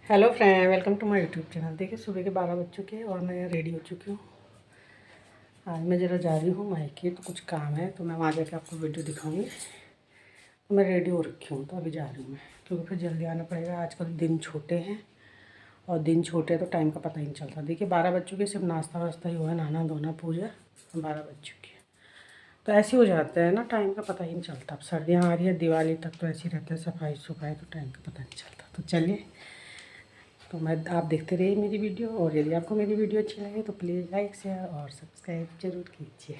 Hello friend, welcome to my YouTube channel. देखिए सुबह के 12 बज चुके हैं और मैं रेडी हो चुकी हूँ। आज मैं ज़रा जा रही हूँ मायके, तो कुछ काम है तो मैं वहाँ जाके आपको वीडियो दिखाऊंगी। तो मैं रेडी हो रखी हूँ, तो अभी जा रही हूँ मैं, क्योंकि फिर जल्दी आना पड़ेगा। आजकल दिन छोटे हैं और दिन छोटे हैं तो टाइम का पता ही नहीं चलता। देखिए 12 बज चुके, सिर्फ नाश्ता वास्ता ही हुआ है, नहाना धोना पूजा, 12 बज चुकी है। तो ऐसे हो जाता है ना, टाइम का पता ही नहीं चलता। अब सर्दियाँ आ रही है, दिवाली तक तो ऐसे ही रहता है, सफाई तो टाइम का पता नहीं चलता। तो चलिए, तो आप देखते रहिए मेरी वीडियो, और यदि आपको मेरी वीडियो अच्छी लगे तो प्लीज़ लाइक शेयर और सब्सक्राइब जरूर कीजिए।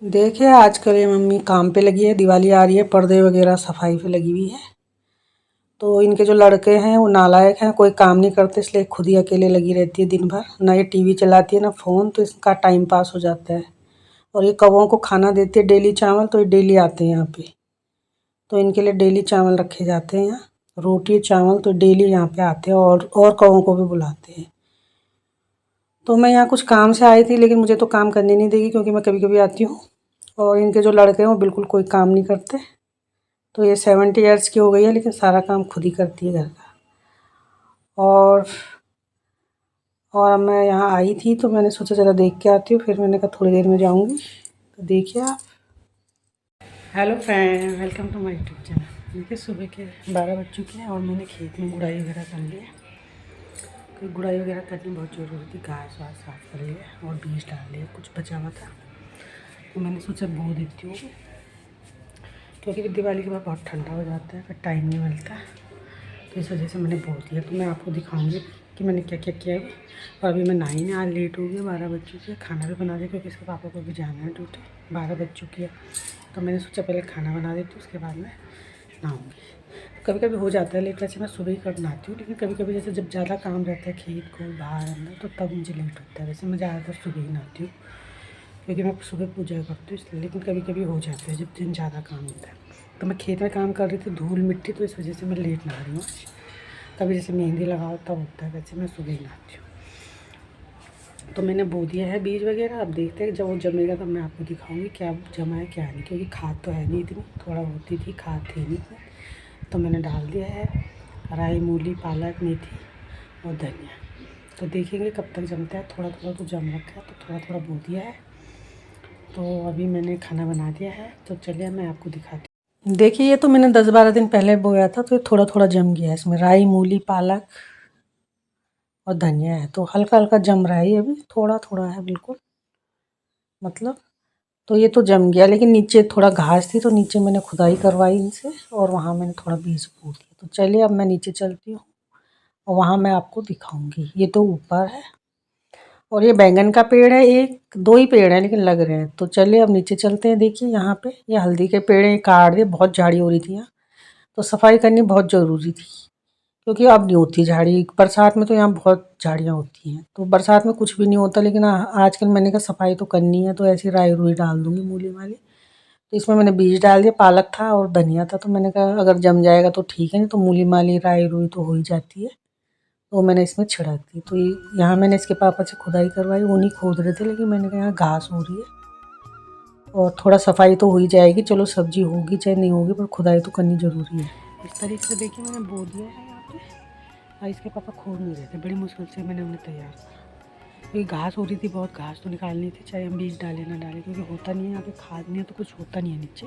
देखिए आजकल ये मम्मी काम पे लगी है, दिवाली आ रही है, पर्दे वगैरह सफाई पे लगी हुई है। तो इनके जो लड़के हैं वो नालायक हैं, कोई काम नहीं करते, इसलिए खुद ही अकेले लगी रहती है दिन भर। ना ये टीवी चलाती है ना फ़ोन, तो इसका टाइम पास हो जाता है। और ये कौवों को खाना देती है डेली चावल, तो ये डेली आते हैं यहाँ पे। तो इनके लिए डेली चावल रखे जाते हैं यहाँ, रोटी चावल, तो डेली यहाँ पे आते हैं और कौवों को भी बुलाते हैं। तो मैं यहाँ कुछ काम से आई थी, लेकिन मुझे तो काम करने नहीं देगी, क्योंकि मैं कभी कभी आती हूँ। और इनके जो लड़के हैं वो बिल्कुल कोई काम नहीं करते। तो ये 70 ईयर्स की हो गई है, लेकिन सारा काम खुद ही करती है घर का। और और मैं यहाँ आई थी तो मैंने सोचा ज़रा देख के आती हूँ, फिर मैंने कहा थोड़ी देर में जाऊँगी। तो देखिए आप। Hello friend, welcome to my YouTube channel. देखिए सुबह के 12 बज चुके हैं और मैंने खेत में गुड़ाई वगैरह कर ली है। तो गुड़ाई वगैरह करनी बहुत ज़रूरी थी, घास वास साफ कर लिया और बीज डाल लिया, कुछ बचा हुआ था तो मैंने सोचा बो देती हूँ, क्योंकि दिवाली के बाद बहुत ठंडा हो जाता है, फिर टाइम नहीं मिलता। तो इस वजह से मैंने बो दिया। तो मैं आपको दिखाऊंगी कि मैंने क्या क्या किया है। और अभी मैं नहाई नहीं, आज लेट हो गई, 12 बज चुके हैं। खाना भी बना दिया, क्योंकि इसके पापा को भी जाना है ड्यूटी, 12 बज चुकी है। तो मैंने सोचा पहले खाना बना देती हूँ, उसके बाद में नहाऊँगी। कभी कभी हो जाता है लेट, वैसे मैं सुबह ही कर नहाती हूँ, लेकिन कभी कभी जैसे जब ज़्यादा काम रहता है खेत को बाहर अंदर, तो तब मुझे लेट होता है। वैसे मैं ज़्यादातर सुबह ही नहाती हूँ, क्योंकि मैं सुबह पूजा करती हूँ इसलिए। लेकिन कभी कभी हो जाता है जब दिन ज़्यादा काम होता है। तो मैं खेत में काम कर रही थी, धूल मिट्टी, तो इस वजह से मैं लेट नहा रही हूँ। कभी जैसे मेहंदी लगाओ तब होता है, वैसे मैं सुबह ही नहाती हूँ। तो मैंने बो दिया है बीज वगैरह। अब देखते हैं जब वो जमेगा तब मैं आपको दिखाऊंगी क्या जमा है क्या नहीं, क्योंकि खाद तो है नहीं इतनी, थोड़ा होती थी, खाद थी नहीं। तो मैंने डाल दिया है राई, मूली, पालक, मेथी और धनिया। तो देखेंगे कब तक जमता है। थोड़ा थोड़ा तो जम रखा है, तो थोड़ा थोड़ा बो दिया है। तो अभी मैंने खाना बना दिया है, तो चलिए मैं आपको दिखाती हूँ। देखिए ये तो मैंने 10-12 दिन पहले बोया था, तो ये थोड़ा थोड़ा जम गया है। इसमें राई, मूली, पालक और धनिया है, तो हल्का हल्का जम रहा है। ये अभी थोड़ा थोड़ा है बिल्कुल, मतलब। तो ये तो जम गया, लेकिन नीचे थोड़ा घास थी, तो नीचे मैंने खुदाई करवाई इनसे और वहाँ मैंने थोड़ा बीज बो दिया। तो चलिए अब मैं नीचे चलती हूँ और वहाँ मैं आपको दिखाऊंगी। ये तो ऊपर है, और ये बैंगन का पेड़ है, एक दो ही पेड़ है लेकिन लग रहे हैं। तो चलिए अब नीचे चलते हैं। देखिए यहाँ पे ये हल्दी के पेड़ हैं, काट दिए, बहुत झाड़ी हो रही थी यहाँ, तो सफाई करनी बहुत ज़रूरी थी, क्योंकि अब नहीं होती झाड़ी। बरसात में तो यहाँ बहुत झाड़ियाँ होती हैं, तो बरसात में कुछ भी नहीं होता। लेकिन आजकल मैंने कहा सफाई तो करनी है, तो ऐसी राई रुई डाल दूँगी, मूली वाली। तो इसमें मैंने बीज डाल दिया, पालक था और धनिया था, तो मैंने कहा अगर जम जाएगा तो ठीक है, नहीं तो मूली माली राई रुई तो हो ही जाती है। तो मैंने इसमें छिड़क दी। तो यहाँ मैंने इसके पापा से खुदाई करवाई, वो नहीं खोद रहे थे, लेकिन मैंने कहा यहाँ घास हो रही है और थोड़ा सफाई तो हो ही जाएगी, चलो सब्जी होगी चाहे नहीं होगी, पर खुदाई तो करनी ज़रूरी है। इस तरीके से देखिए मैंने बो दिया है यहाँ पे। और इसके पापा खोद नहीं रहे थे, बड़ी मुश्किल से मैंने उन्हें तैयार करा, क्योंकि घास हो रही थी बहुत, घास तो निकालनी थी, चाहे हम बीज डालें ना डालें, क्योंकि होता नहीं है यहाँ पे, खाद नहीं है तो कुछ होता नहीं है नीचे।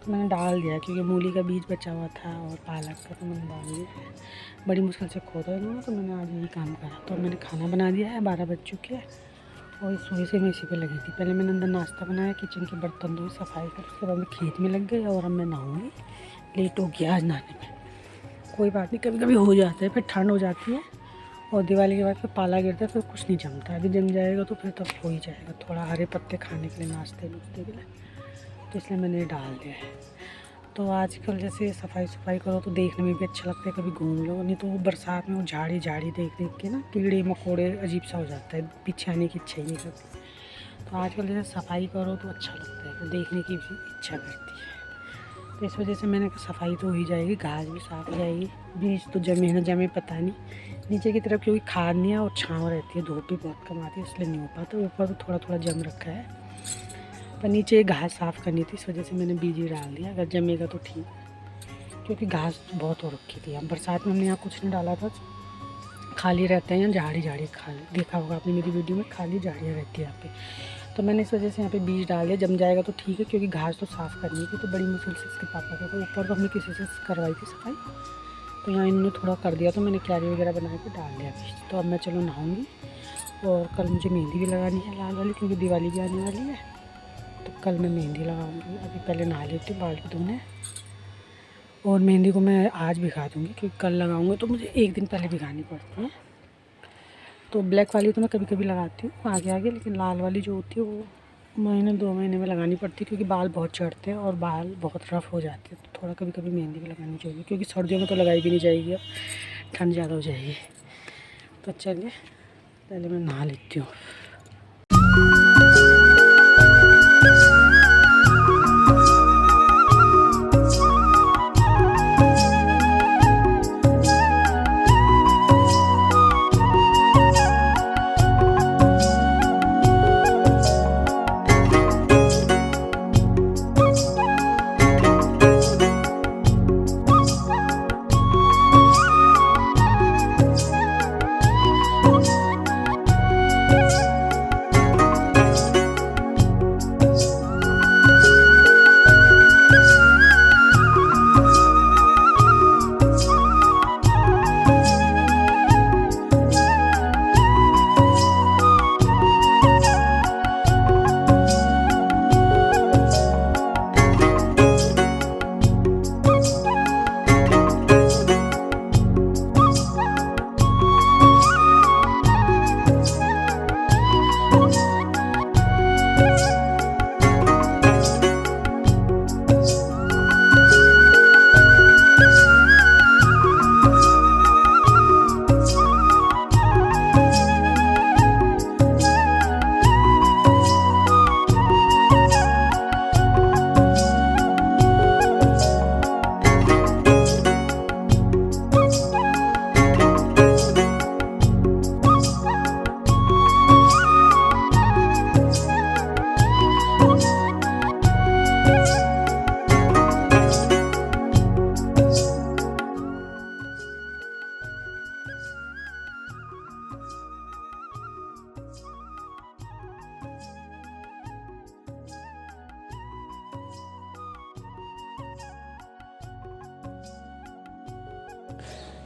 तो मैंने डाल दिया क्योंकि मूली का बीज बचा हुआ था और पालक का, तो मैंने डाल दिया। बड़ी मुश्किल से खोदा इन्होंने, तो मैंने आज यही काम करा। तो मैंने खाना बना दिया है, 12 बज चुके हैं और सुबह से मैं इसी पे लगी थी। पहले मैंने अंदर नाश्ता बनाया, किचन के बर्तन धोए, सफाई कर, उसके बाद मैं खेत में लग गई और अब मैं नहाऊँगी। लेट हो गया आज नहाने में, कोई बात नहीं, कभी कभी हो जाता है। फिर ठंड हो जाती है और दिवाली के बाद फिर पाला गिरता है, फिर कुछ नहीं जमता। अभी जम जाएगा तो फिर तब हो ही जाएगा। थोड़ा हरे पत्ते खाने के लिए, नाश्ते नुश्ते के लिए, तो इसलिए मैंने डाल दिया है। तो आजकल जैसे सफाई करो तो देखने में भी अच्छा लगता है, कभी घूम लो, नहीं तो वो बरसात में वो झाड़ी देख के ना कीड़े मकोड़े अजीब सा हो जाता है, पीछे आने की इच्छा ही नहीं करती। तो आजकल जैसे सफाई करो तो अच्छा लगता है, तो देखने की भी इच्छा करती है। तो इस वजह से मैंने कहा सफाई तो हो ही जाएगी, घास भी साफ हो जाएगी। बीज तो जमे ना जमे पता नहीं, नीचे की तरफ क्योंकि खाद नहीं है और छाँव रहती है, धूप भी बहुत कम आती है, इसलिए नहीं हो पाता। ऊपर तो थोड़ा थोड़ा जम रखा है, पर नीचे घास साफ़ करनी थी, इस वजह से मैंने बीज ही डाल दिया। अगर जमेगा तो ठीक, क्योंकि घास बहुत हो रखी थी। अब बरसात में हमने यहाँ कुछ नहीं डाला था, खाली रहते हैं यहाँ, झाड़ी खाली देखा होगा आपने मेरी वीडियो में, खाली झाड़ियाँ रहती है यहाँ पे। तो मैंने इस वजह से यहाँ पे बीज डाल दिया, जम जाएगा तो ठीक है, क्योंकि घास तो साफ़ करनी थी। तो बड़ी मुश्किल से इसके पापा को, तो ऊपर तो हमने किसी से करवाई थी सफाई, तो यहाँ इन्होंने थोड़ा कर दिया, तो मैंने क्यारी वगैरह बना के डाल दिया बीज। तो अब मैं चलो नहाऊँगी और कल मुझे मेहंदी भी लगानी है लाल वाली, क्योंकि दिवाली भी आने वाली है, तो कल मैं मेहंदी लगाऊँगी। अभी पहले नहा लेती हूँ, बाल भी धोने, और मेहंदी को मैं आज भिगा दूँगी, क्योंकि कल लगाऊँगी तो मुझे एक दिन पहले भिगानी पड़ती है। तो ब्लैक वाली तो मैं कभी कभी लगाती हूँ आगे, लेकिन लाल वाली जो होती है वो महीने 2 महीने में लगानी पड़ती है, क्योंकि बाल बहुत चढ़ते हैं और बाल बहुत रफ़ हो जाते हैं। तो थोड़ा कभी कभी मेहंदी भी लगानी चाहिए, क्योंकि सर्दियों में तो लगाई भी नहीं जाएगी, अब ठंड ज़्यादा हो जाएगी। तो चलिए पहले मैं नहा लेती हूँ।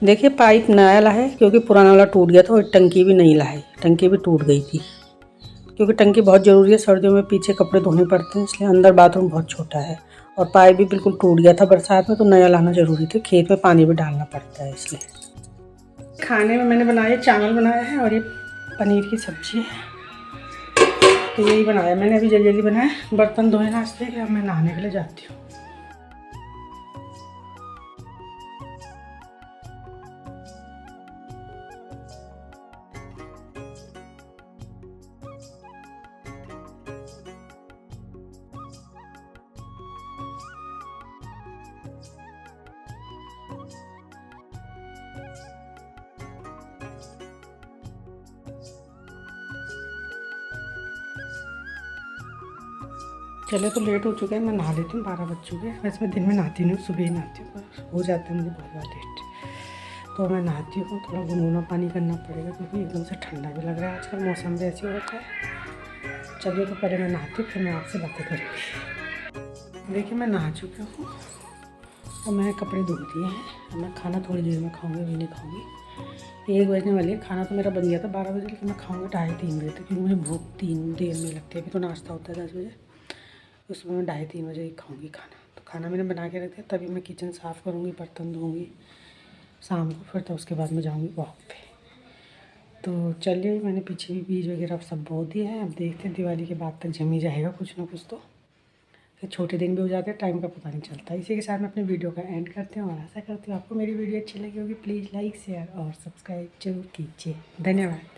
देखिए पाइप नया ला है, क्योंकि पुराना वाला टूट गया था, और टंकी भी नहीं ला है, टंकी भी टूट गई थी। क्योंकि टंकी बहुत ज़रूरी है, सर्दियों में पीछे कपड़े धोने पड़ते हैं, इसलिए अंदर बाथरूम बहुत छोटा है, और पाइप भी बिल्कुल टूट गया था बरसात में, तो नया लाना ज़रूरी था। खेत में पानी भी डालना पड़ता है इसलिए। खाने में मैंने बनाया, चावल बनाया है और ये पनीर की सब्ज़ी है, तो यही बनाया मैंने, अभी जल्दी जल्दी बनाया। बर्तन धोए नाश्ते के, अब मैं नहाने के लिए जाती हूँ। चले तो लेट हो चुका है, मैं नहा लेती हूँ, 12 बज चुके हैं। वैसे मैं दिन में नहाती नहीं हूँ, सुबह ही नहाती हूँ, पर हो जाता है मुझे बहुत बार लेट। तो मैं नहाती हूँ, थोड़ा गुनगुना पानी करना पड़ेगा, क्योंकि एकदम से ठंडा भी लग रहा है, आजकल मौसम भी ऐसे हो रखा है। चलिए तो पहले मैं नहाती हूँ, फिर मैं आपसे बातें करूँगी। देखिए मैं नहा चुकी हूँ और मैंने कपड़े धो दिए हैं। अब मैं खाना थोड़ी देर में खाऊंगी, अभी नहीं खाऊंगी। 1 बजने वाली है। खाना तो मेरा बन गया था 12 बजे, लेकिन मैं खाऊंगी 2:30-3 बजे तक, क्योंकि मुझे भूख 3 देर में लगती है। अभी तो नाश्ता होता है 10 बजे, उसमें मैं 2:30-3 बजे ही खाऊंगी खाना। तो खाना मैंने बना के रख दिया, तभी मैं किचन साफ़ करूँगी, बर्तन धोऊँगी शाम को, फिर तो उसके बाद मैं जाऊँगी वॉक पे। तो चलिए, मैंने पीछे भी बीज वगैरह सब बो दिए हैं। अब देखते हैं दिवाली के बाद तक जम ही जाएगा कुछ ना कुछ। तो फिर छोटे दिन भी हो जाते हैं, टाइम का पता नहीं चलता। इसी के साथ मैं अपने वीडियो का एंड करती हूँ और आशा करती हूँ आपको मेरी वीडियो अच्छी लगी होगी। प्लीज़ लाइक, शेयर और सब्सक्राइब जरूर कीजिए। धन्यवाद।